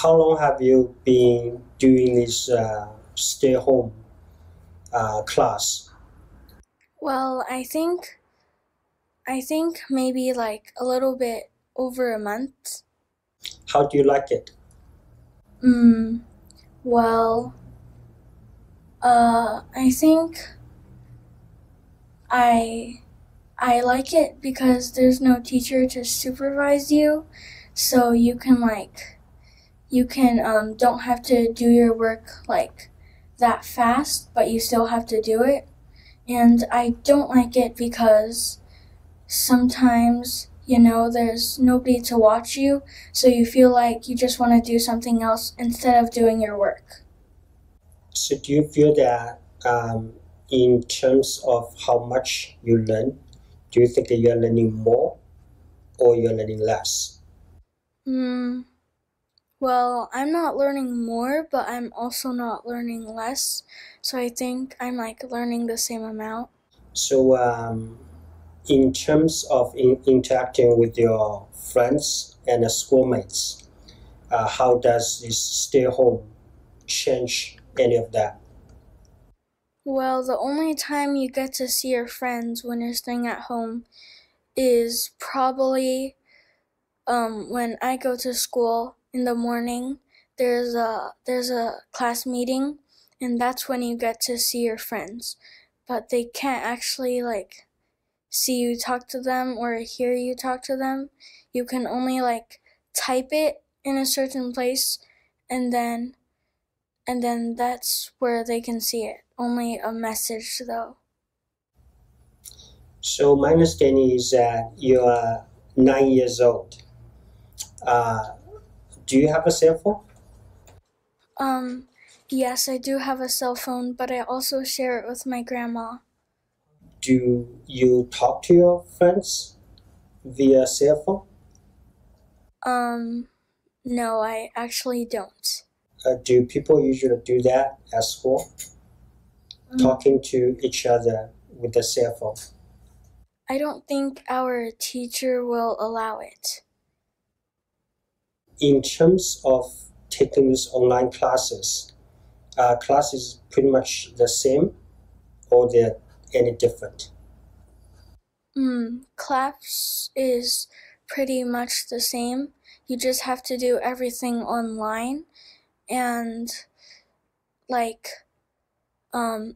How long have you been doing this stay-home class? Well, I think maybe like a little bit over a month. How do you like it? Well, I think I like it because there's no teacher to supervise you, so you can don't have to do your work like that fast, but you still have to do it. And I don't like it because sometimes, there's nobody to watch you, so you feel like you just want to do something else instead of doing your work. So do you feel that in terms of how much you learn, do you think that you're learning more or you're learning less? Well, I'm not learning more, but I'm also not learning less, so I think I'm learning the same amount. So in terms of interacting with your friends and schoolmates, how does this stay home change any of that? Well, the only time you get to see your friends when you're staying at home is probably when I go to school in the morning. There's a class meeting, and that's when you get to see your friends. But they can't actually see you talk to them or hear you talk to them. You can only type it in a certain place, and then that's where they can see it. Only a message though. So my understanding is that you are 9 years old. Do you have a cell phone? Yes, I do have a cell phone, but I also share it with my grandma. Do you talk to your friends via cell phone? No, I actually don't. Do people usually do that at school? Talking to each other with the cell phone? I don't think our teacher will allow it. In terms of taking these online classes, classes pretty much the same or they're any different? Class is pretty much the same. You just have to do everything online, and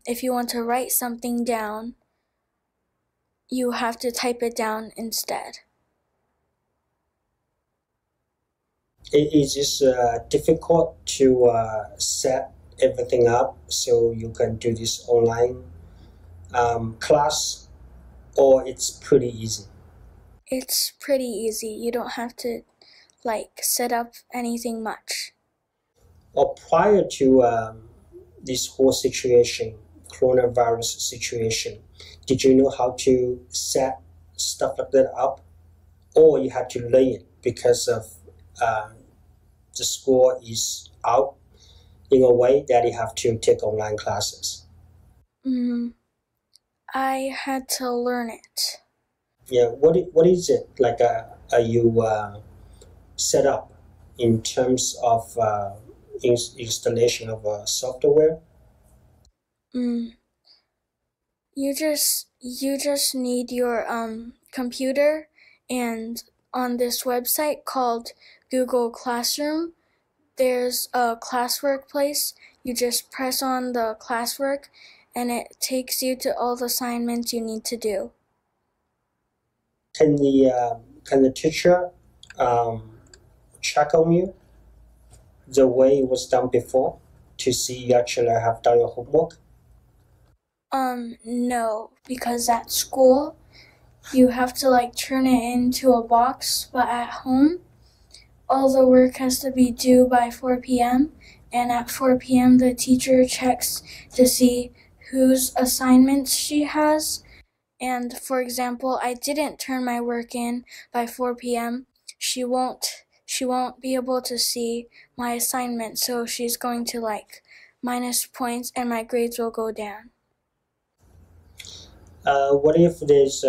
if you want to write something down, you have to type it down instead. Is this difficult to set everything up so you can do this online class, or it's pretty easy? It's pretty easy. You don't have to set up anything much. Or prior to this whole situation, coronavirus situation, did you know how to set stuff like that up, or you had to learn it because of the school is out in a way that you have to take online classes? I had to learn it. Yeah, what is it like? Are you set up in terms of installation of software? You just need your computer, and on this website called Google Classroom, there's a classwork place. You just press on the classwork, and it takes you to all the assignments you need to do. Can the teacher check on you the way it was done before to see you actually have done your homework? No, because at school you have to turn it into a box, but at home all the work has to be due by 4 p.m. and at 4 p.m. the teacher checks to see whose assignments she has. And for example, I didn't turn my work in by 4 p.m. She won't be able to see my assignment, so she's going to minus points and my grades will go down. What if there's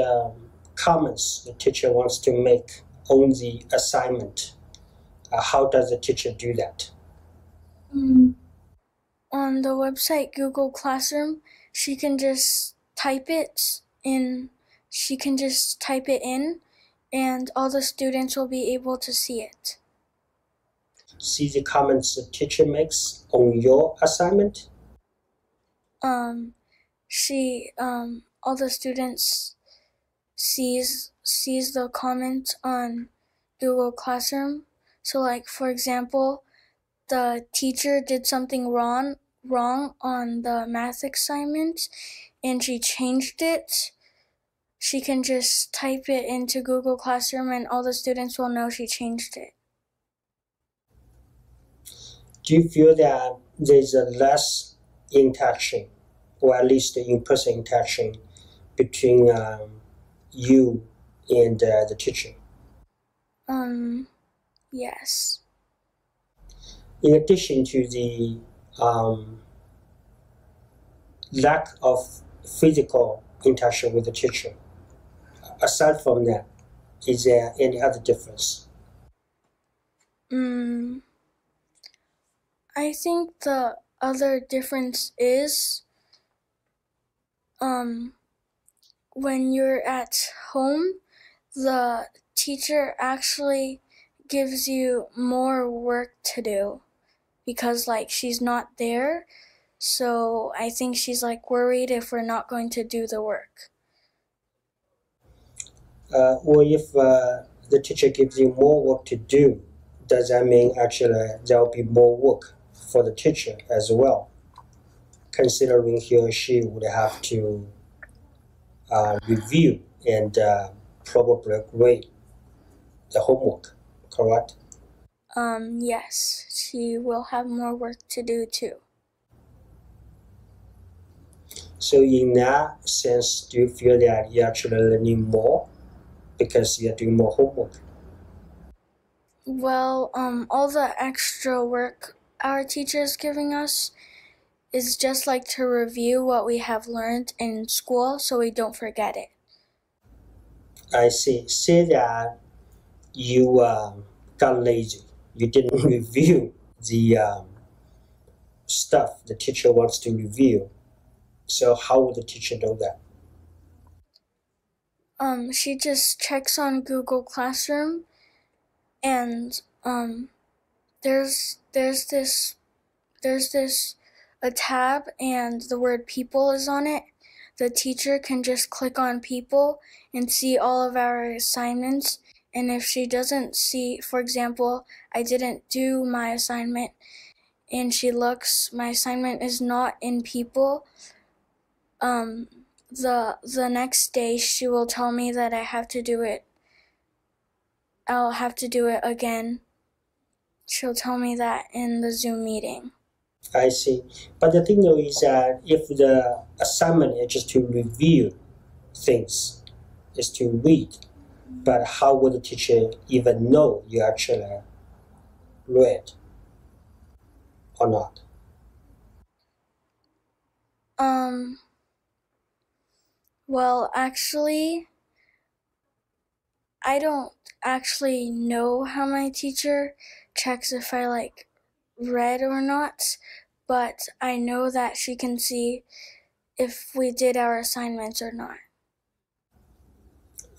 comments the teacher wants to make on the assignment? How does the teacher do that? On the website Google Classroom, she can just type it in. She can just type it in, and all the students will be able to see it. See the comments the teacher makes on your assignment? All the students sees the comment on Google Classroom. So like, for example, the teacher did something wrong on the math assignment and she changed it. She can just type it into Google Classroom and all the students will know she changed it. Do you feel that there's a less interaction, or at least the in-person interaction, between you and the teacher? Yes. In addition to the lack of physical interaction with the teacher, aside from that, is there any other difference? I think the other difference is when you're at home, the teacher actually gives you more work to do because like she's not there. So I think she's like worried if we're not going to do the work. Or if the teacher gives you more work to do, does that mean actually there will be more work for the teacher as well, considering he or she would have to review and probably grade the homework, correct? Yes, she will have more work to do too. So in that sense, do you feel that you're actually learning more because you're doing more homework? Well, all the extra work our teacher is giving us is just like to review what we have learned in school so we don't forget it. I see. Say that you got lazy. You didn't review the stuff the teacher wants to review. So how would the teacher know that? She just checks on Google Classroom and there's this a tab and the word people is on it. The teacher can just click on people and see all of our assignments, and if she doesn't see, for example, I didn't do my assignment and she looks, my assignment is not in people, the next day she will tell me that I'll have to do it again. She'll tell me that in the Zoom meeting. I see. But the thing though is that if the assignment is just to review things, is to read, but how would the teacher even know you actually read or not? Well, actually, I don't actually know how my teacher checks if I like read or not, but I know that she can see if we did our assignments or not.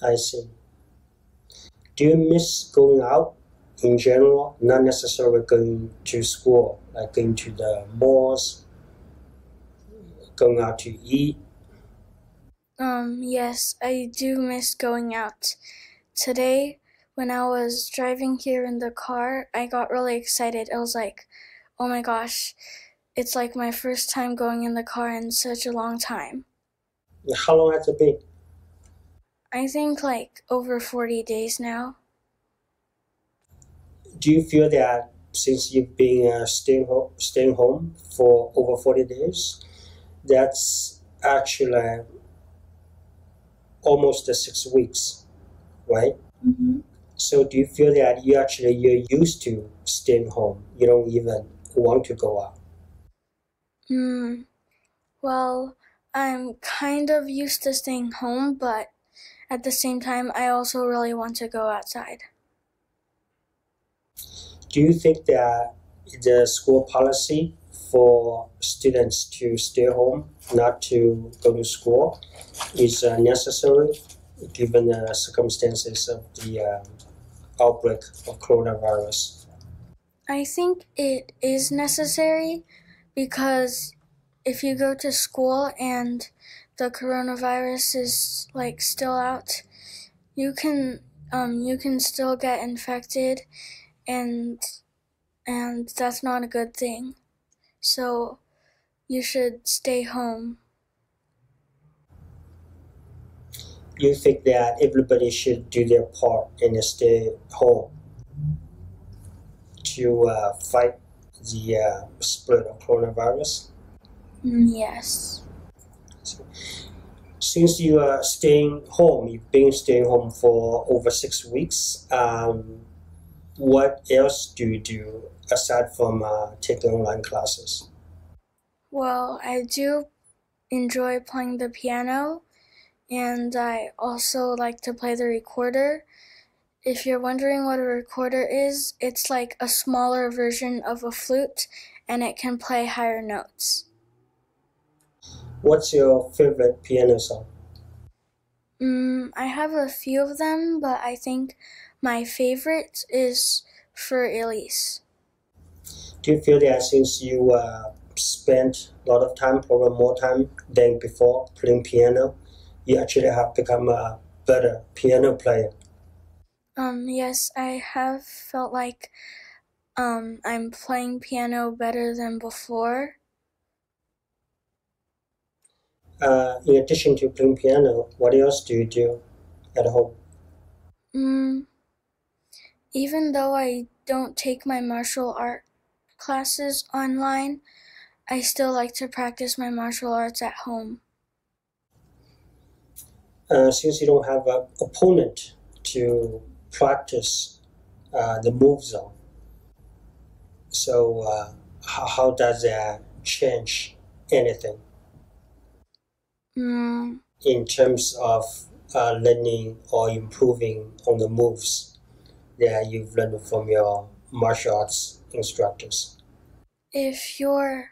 I see. Do you miss going out in general, not necessarily going to school, like going to the malls, going out to eat? Yes, I do miss going out. Today, when I was driving here in the car, I got really excited. I was like, oh my gosh, it's like my first time going in the car in such a long time. How long has it been? I think like over 40 days now. Do you feel that since you've been staying home for over 40 days, that's actually almost 6 weeks, right? Mm-hmm. So do you feel that you're used to staying home? You don't even want to go out? Well, I'm kind of used to staying home, but at the same time, I also really want to go outside. Do you think that the school policy for students to stay home, not to go to school, is necessary given the circumstances of the outbreak of coronavirus? I think it is necessary because if you go to school and the coronavirus is like still out, you can still get infected, and that's not a good thing. So you should stay home. You think that everybody should do their part and stay home to fight the spread of coronavirus? Yes. Since you are staying home, you've been staying home for over 6 weeks, what else do you do aside from taking online classes? Well, I do enjoy playing the piano, and I also like to play the recorder. If you're wondering what a recorder is, it's like a smaller version of a flute, and it can play higher notes. What's your favorite piano song? I have a few of them, but I think my favorite is For Elise. Do you feel that since you spent a lot of time, probably more time than before, playing piano, you actually have become a better piano player? Yes, I have felt like I'm playing piano better than before. In addition to playing piano, what else do you do at home? Even though I don't take my martial art classes online, I still like to practice my martial arts at home. Since you don't have an opponent to practice the moves on, so how does that change anything in terms of learning or improving on the moves that you've learned from your martial arts instructors? If you're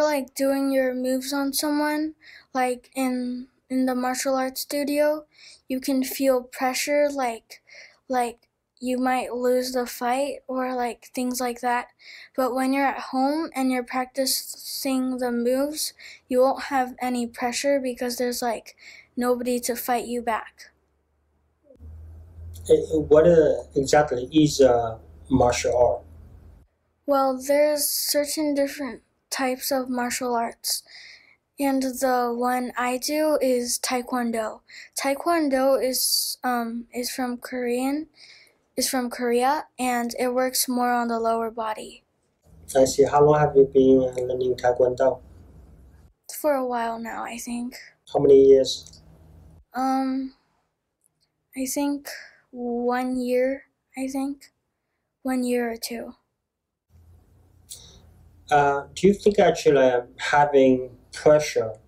like doing your moves on someone, like in the martial arts studio, you can feel pressure, like you might lose the fight or like things like that. But when you're at home and you're practicing the moves, you won't have any pressure because there's like nobody to fight you back. What exactly is martial art? Well, there's certain different types of martial arts, and the one I do is Taekwondo. Taekwondo is from Korea, and it works more on the lower body. I see. How long have you been learning Taekwondo? For a while now, I think. How many years? I think 1 year. 1 year or 2. Do you think actually having pressure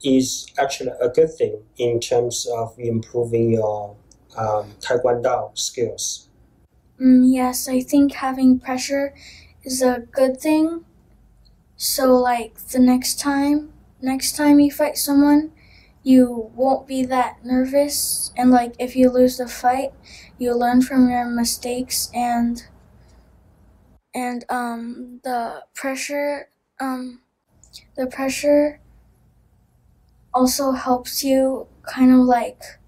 is actually a good thing in terms of improving your Taekwondo skills? Yes, I think having pressure is a good thing. So like the next time you fight someone, you won't be that nervous, and like if you lose the fight, you learn from your mistakes, and the pressure also helps you kind of like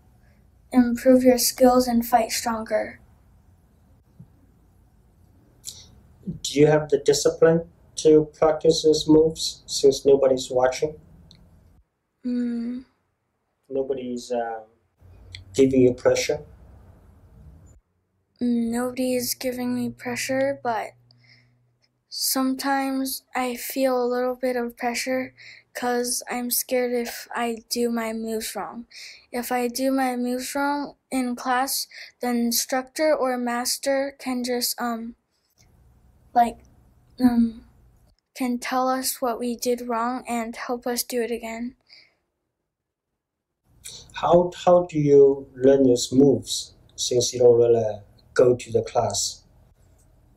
improve your skills and fight stronger. Do you have the discipline to practice these moves since nobody's watching? Nobody's giving you pressure? Nobody's giving me pressure, but sometimes I feel a little bit of pressure because I'm scared if I do my moves wrong. If I do my moves wrong in class, the instructor or master can just can tell us what we did wrong and help us do it again. How do you learn those moves since you don't really go to the class?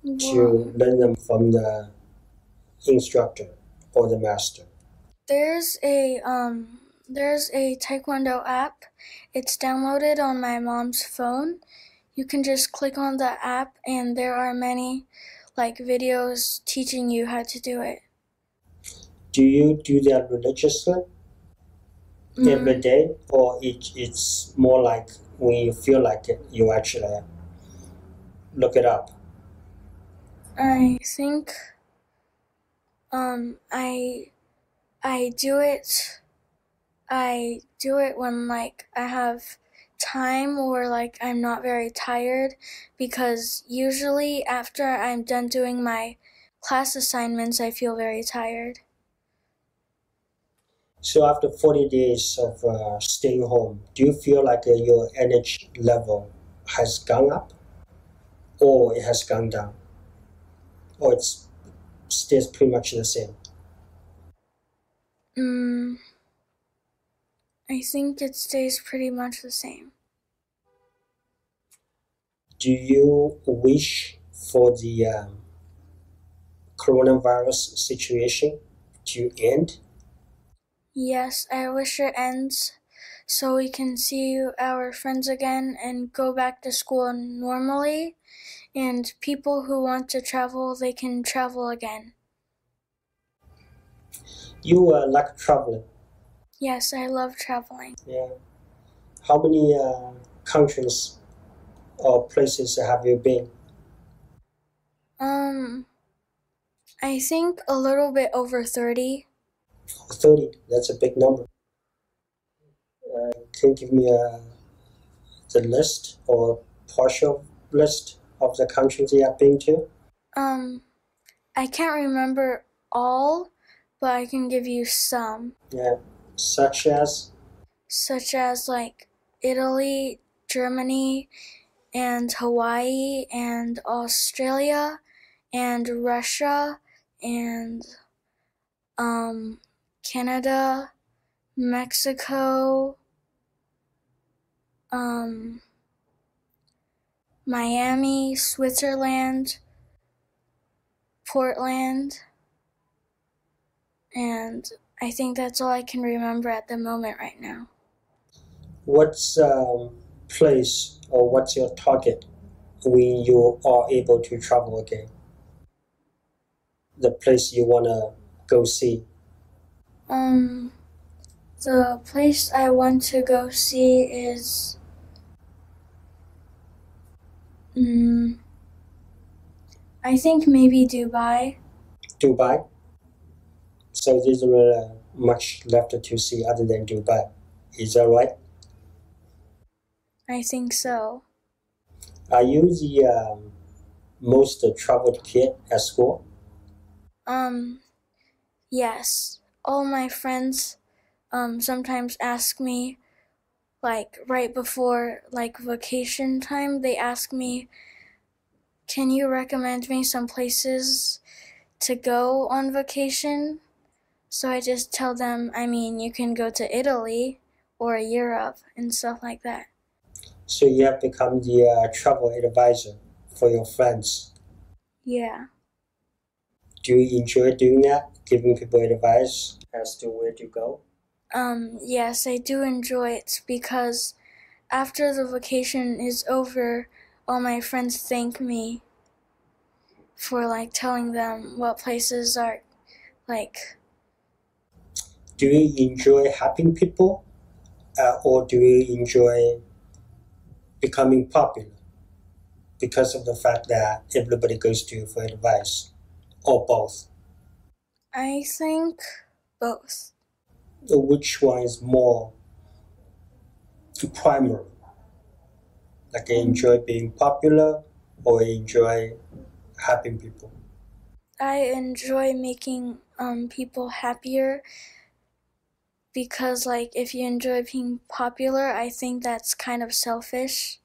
to learn them from the instructor or the master? There's a Taekwondo app. It's downloaded on my mom's phone. You can just click on the app and there are many videos teaching you how to do it. Do you do that religiously every day, or it's more like when you feel like it, you actually look it up? I think I do it when I have time or I'm not very tired, because usually after I'm done doing my class assignments I feel very tired. So after 40 days of staying home, do you feel like your energy level has gone up, or it has gone down, or it stays pretty much the same? I think it stays pretty much the same. Do you wish for the coronavirus situation to end? Yes, I wish it ends so we can see our friends again and go back to school normally, and people who want to travel, they can travel again. You like traveling? Yes, I love traveling. Yeah. How many countries or places have you been? I think a little bit over 30. 30, that's a big number. Can you give me the list or partial list of the countries you have been to? I can't remember all, but I can give you some. Yeah, such as? Such as Italy, Germany, and Hawaii, and Australia, and Russia, and Canada, Mexico, Miami, Switzerland, Portland, and I think that's all I can remember at the moment right now. What's place or what's your target when you are able to travel again? The place you want to go see? The place I want to go see is I think maybe Dubai. Dubai? So there's not much left to see other than Dubai. Is that right? I think so. Are you the most traveled kid at school? Yes. All my friends sometimes ask me, right before vacation time, they ask me, can you recommend me some places to go on vacation? So I just tell them, you can go to Italy or Europe and stuff like that. So you have become the travel advisor for your friends. Yeah. Do you enjoy doing that, giving people advice as to where to go? Yes, I do enjoy it, because after the vacation is over, all my friends thank me for telling them what places are Do you enjoy helping people, or do you enjoy becoming popular because of the fact that everybody goes to you for advice, or both? I think both. Which one is more primary? I enjoy being popular, or enjoy helping people? I enjoy making people happier, because if you enjoy being popular, I think that's kind of selfish.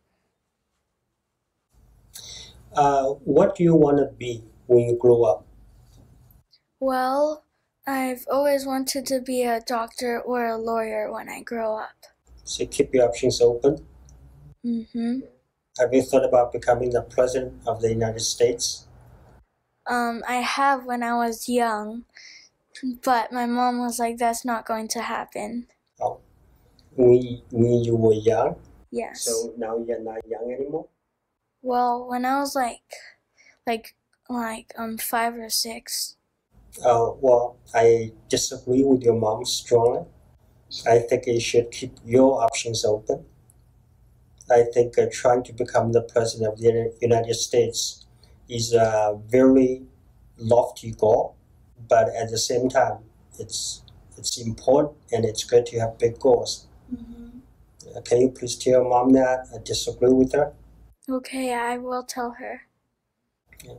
What do you want to be when you grow up? Well, I've always wanted to be a doctor or a lawyer when I grow up. So keep your options open. Have you thought about becoming the President of the United States? I have when I was young, but my mom was like, that's not going to happen. Oh, when you were young? Yes. So now you're not young anymore? Well, when I was like 5 or 6. Well, I disagree with your mom strongly. I think you should keep your options open. I think trying to become the president of the United States is a very lofty goal, but at the same time, it's important and it's good to have big goals. Mm-hmm. Can you please tell your mom that? I disagree with her. Okay, I will tell her. Yeah.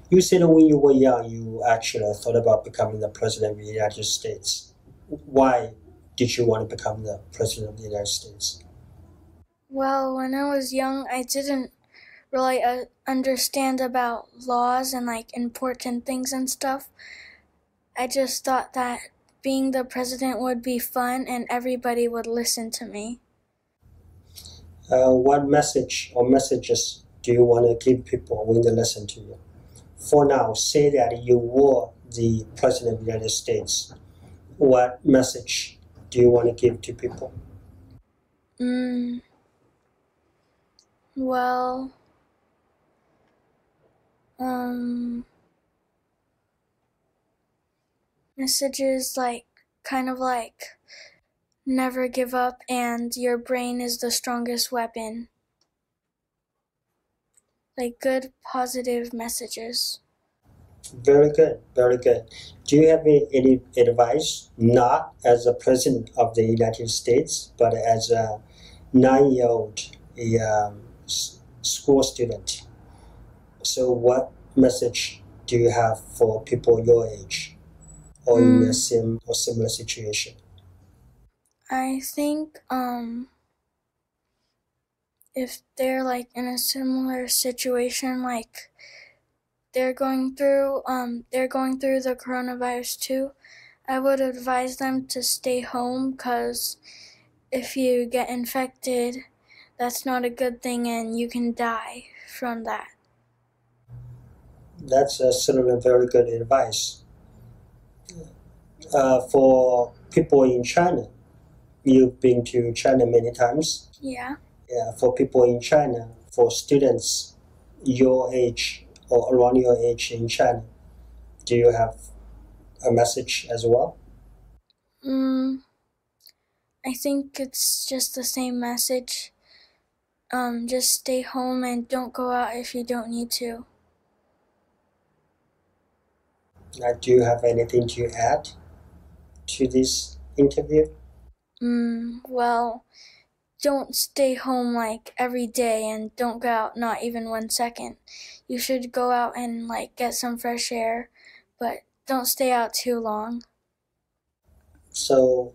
You said when you were young, you actually thought about becoming the president of the United States. Why did you want to become the president of the United States? Well, when I was young, I didn't really understand about laws and like important things and stuff. I just thought that being the president would be fun and everybody would listen to me. What message or messages do you want to give people when they listen to you? For now, say that you were the president of the United States. What message do you want to give to people? Well, messages like kind of like never give up and your brain is the strongest weapon. Like good positive messages. Very good, very good. Do you have any advice, not as a president of the United States, but as a 9-year-old school student? So what message do you have for people your age or in the same or similar situation? I think if they're like in a similar situation, like they're going through the coronavirus too, I would advise them to stay home because if you get infected, that's not a good thing and you can die from that. That's certainly very good advice. For people in China, you've been to China many times. Yeah. Yeah, for people in China, for students your age or around your age in China, do you have a message as well? I think it's just the same message. Just stay home and don't go out if you don't need to. Do you have anything to add to this interview? Well, don't stay home like every day and don't go out not even 1 second. You should go out and like get some fresh air, but don't stay out too long. So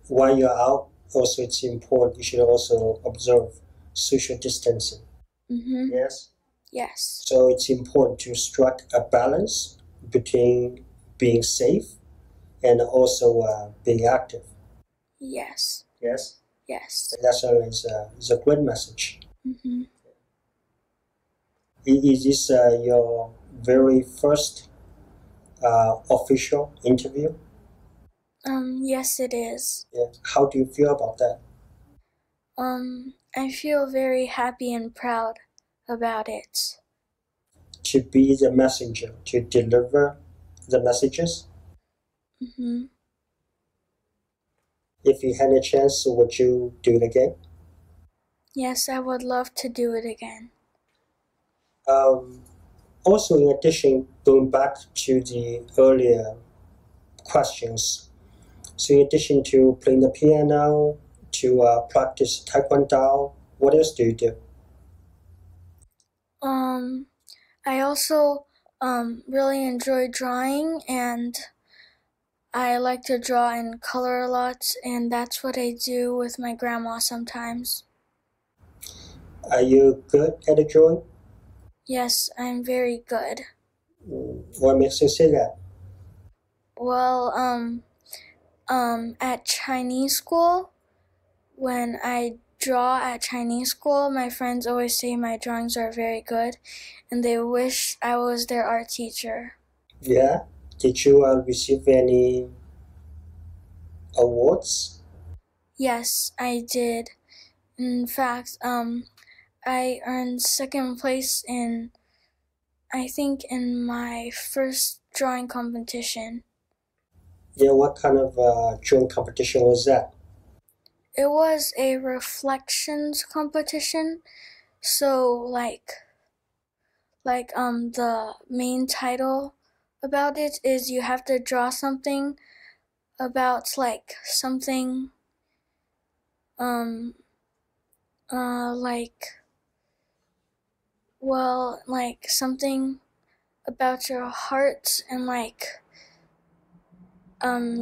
while you're out, also it's important you should also observe social distancing. Yes? Yes. So it's important to strike a balance between being safe and also being active. Yes. Yes? Yes. That certainly is a great message. Is this your very first official interview? Yes, it is. Yeah. How do you feel about that? I feel very happy and proud about it. To be the messenger, to deliver the messages? If you had a chance, would you do it again? Yes, I would love to do it again. Also, in addition, going back to the earlier questions, so in addition to playing the piano, to practice taekwondo, what else do you do? I also really enjoy drawing and I like to draw and color a lot, and that's what I do with my grandma sometimes. Are you good at the drawing? Yes, I'm very good. What makes you say that? Well, at Chinese school, when I draw at Chinese school, my friends always say my drawings are very good, and they wish I was their art teacher. Yeah? Did you receive any awards? Yes, I did. In fact, I earned second place in my first drawing competition. Yeah, what kind of drawing competition was that? It was a reflections competition. So the main title about it is you have to draw something about something something about your heart and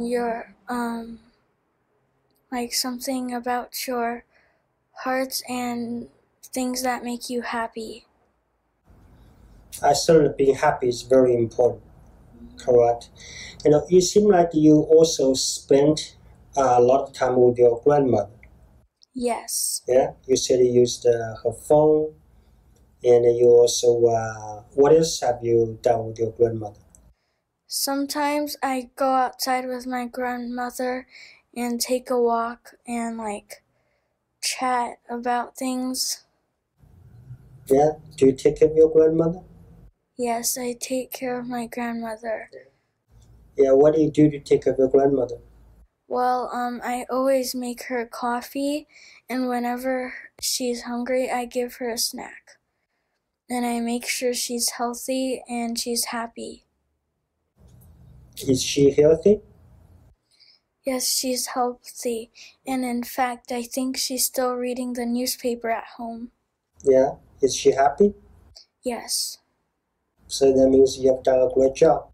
your something about your heart and things that make you happy. I certainly being happy is very important, correct? You seem like you also spent a lot of time with your grandmother. Yes. Yeah, you said you used her phone, and you also, what else have you done with your grandmother? Sometimes I go outside with my grandmother and take a walk and chat about things. Yeah, do you take care of your grandmother? Yes, I take care of my grandmother. Yeah, what do you do to take care of your grandmother? Well, I always make her coffee, and whenever she's hungry, I give her a snack. And I make sure she's healthy and she's happy. Is she healthy? Yes, she's healthy. And in fact, I think she's still reading the newspaper at home. Yeah, is she happy? Yes. So that means you have done a great job.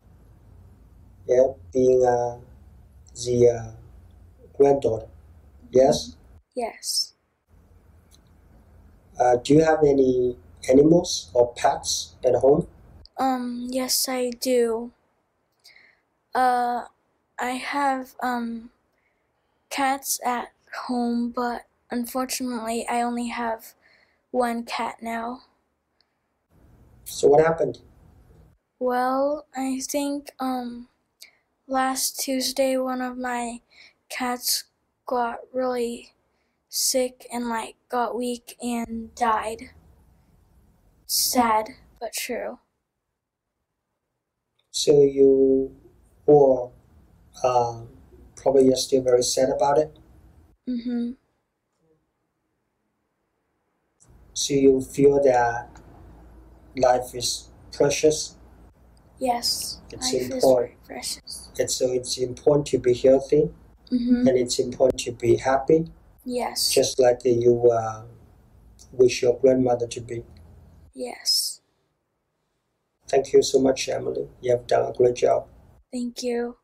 Yeah, being the granddaughter. Yes? Yes. Do you have any animals or pets at home? Yes, I do. I have, cats at home, but unfortunately, I only have one cat now. So what happened? Well, I think, last Tuesday, one of my cats got really sick and got weak and died. Sad, but true. So you were probably you're still very sad about it. Mm-hmm. So you feel that life is precious. Yes, It's life is important. very precious. It's important to be healthy, Mm-hmm. and it's important to be happy. Yes. Just like you wish your grandmother to be. Yes. Thank you so much, Emily. You have done a great job. Thank you.